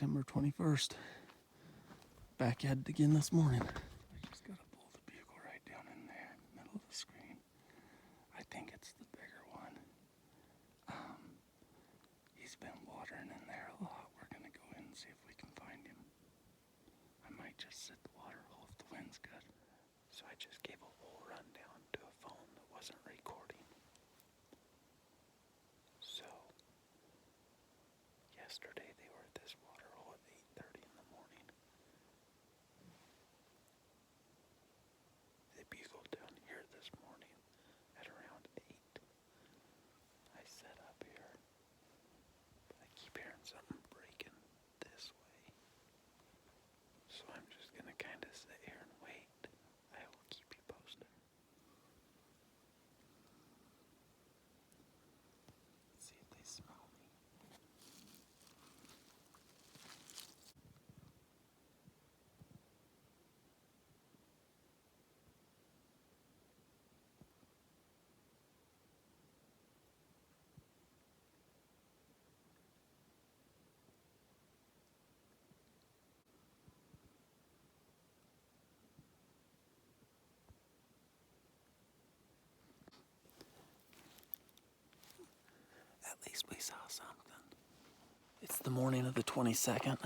September 21st. Back at it again this morning. I just gotta pull the bugle right down in there, middle of the screen. I think it's the bigger one. He's been watering in there a lot. We're gonna go in and see if we can find him. I might just sit the water hole if the wind's good. So I just gave a whole rundown to a phone that wasn't recording. So yesterday they were at this water hole at 8:30 in the morning. They bugled down here this morning at around 8. I set up here, but I keep hearing something breaking this way. So I'm just gonna kind of sit here and wait. I will keep you posted. Let's see if they smell me. At least we saw something. It's the morning of the 22nd.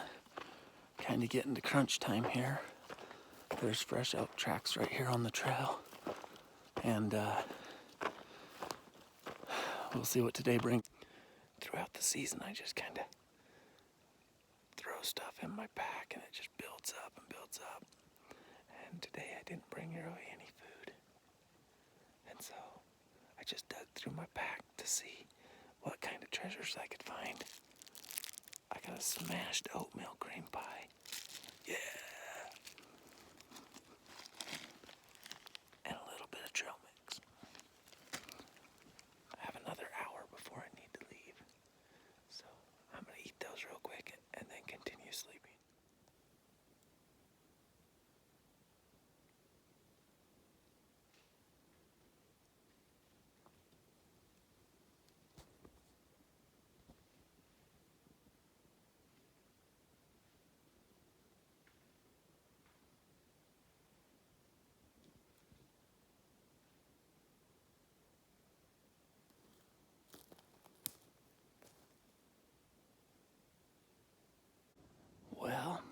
Kind of getting to crunch time here. There's fresh elk tracks right here on the trail. And we'll see what today brings. Throughout the season, I just kind of throw stuff in my pack and it just builds up and builds up. And today I didn't bring really any food. And so I just dug through my pack to see what kind of treasures I could find. I got a smashed oatmeal cream pie. Yeah. And a little bit of trail mix. I have another hour before I need to leave. So I'm going to eat those real quick and then continue sleeping. Well,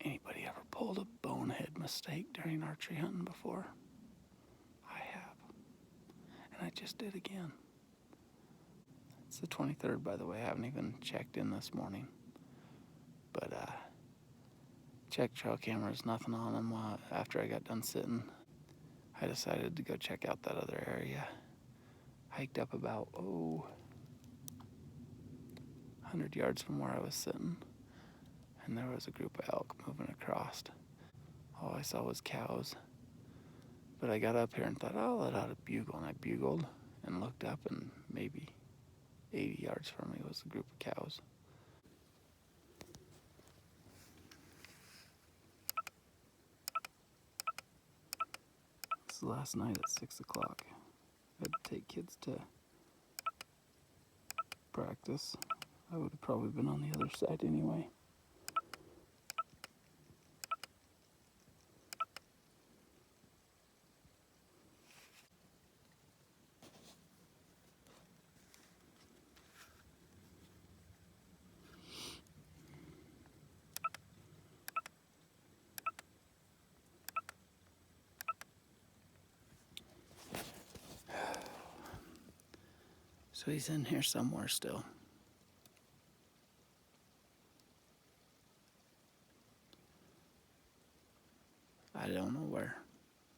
anybody ever pulled a bonehead mistake during archery hunting before? I have. And I just did again. It's the 23rd, by the way. I haven't even checked in this morning. But checked trail cameras, nothing on them. After I got done sitting, I decided to go check out that other area. Hiked up about, 100 yards from where I was sitting. And there was a group of elk moving across. All I saw was cows. But I got up here and thought, I'll let out a bugle. And I bugled and looked up, and maybe 80 yards from me was a group of cows. This is last night at 6 o'clock. I had to take kids to practice. I would have probably been on the other side anyway. So he's in here somewhere still. I don't know where,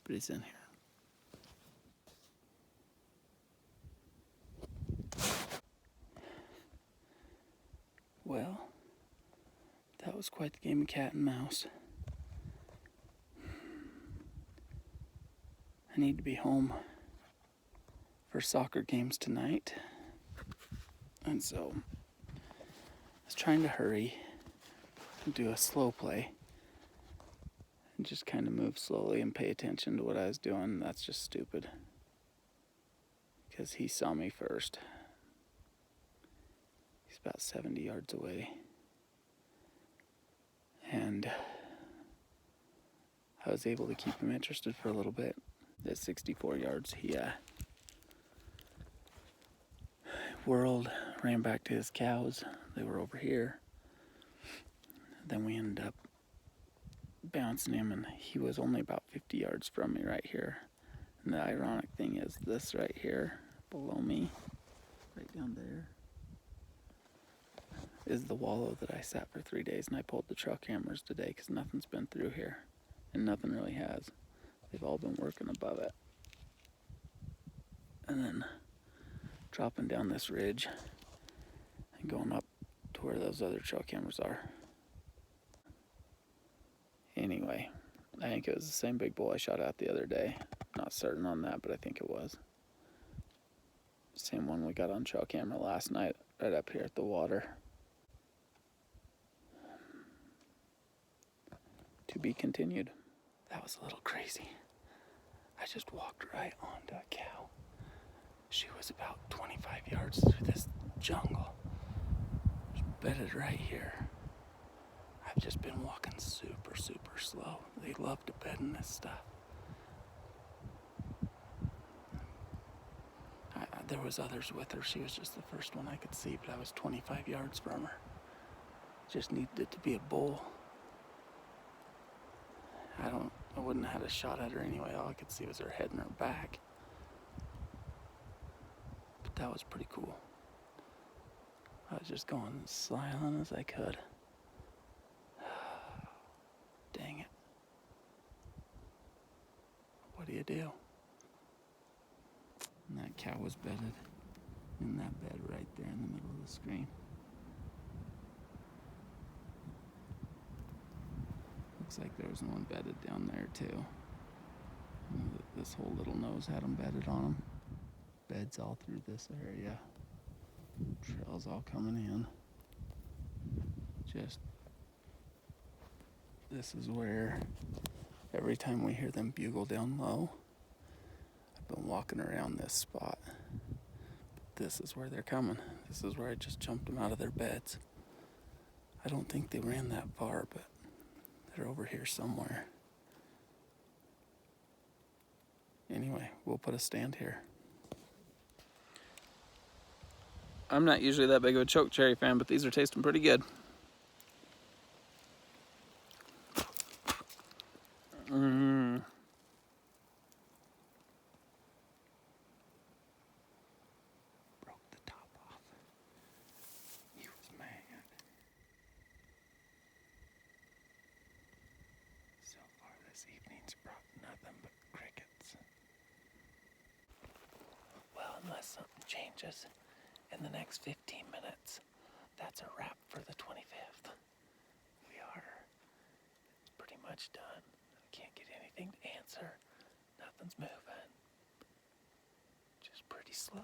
but he's in here. Well, that was quite the game of cat and mouse. I need to be home for soccer games tonight. And so I was trying to hurry and do a slow play and just kind of move slowly and pay attention to what I was doing. That's just stupid because he saw me first. He's about 70 yards away. I was able to keep him interested for a little bit. At 64 yards, he whirled, ran back to his cows. They were over here. Then we ended up bouncing him, and he was only about 50 yards from me right here. And the ironic thing is this right here below me, right down there, is the wallow that I sat for 3 days, and I pulled the truck hammers today because nothing's been through here, and nothing really has. They've all been working above it. And then dropping down this ridge and going up to where those other truck hammers are. Anyway, I think it was the same big bull I shot at the other day. Not certain on that, but I think it was. Same one we got on trail camera last night, right up here at the water. To be continued. That was a little crazy. I just walked right onto a cow. She was about 25 yards through this jungle. She was bedded right here. I've just been walking super, super slow. They love to bed in this stuff. There was others with her. She was just the first one I could see, but I was 25 yards from her. Just needed it to be a bull. I wouldn't have had a shot at her anyway. All I could see was her head and her back. But that was pretty cool. I was just going as silent as I could. Dang it. What do you do? And that cow was bedded in that bed right there in the middle of the screen. Looks like there was one bedded down there too. This whole little nose had them bedded on them. Beds all through this area. Trails all coming in. This is where every time we hear them bugle down low, I've been walking around this spot. This is where they're coming. This is where I just jumped them out of their beds. I don't think they ran that far, but they're over here somewhere. Anyway, we'll put a stand here. I'm not usually that big of a choke cherry fan, but these are tasting pretty good. Broke the top off. He was mad. So far this evening's brought nothing but crickets. Well, unless something changes in the next 15 minutes, that's a wrap for the 25th. We are pretty much done. Can't get anything to answer. Nothing's moving. Just pretty slow.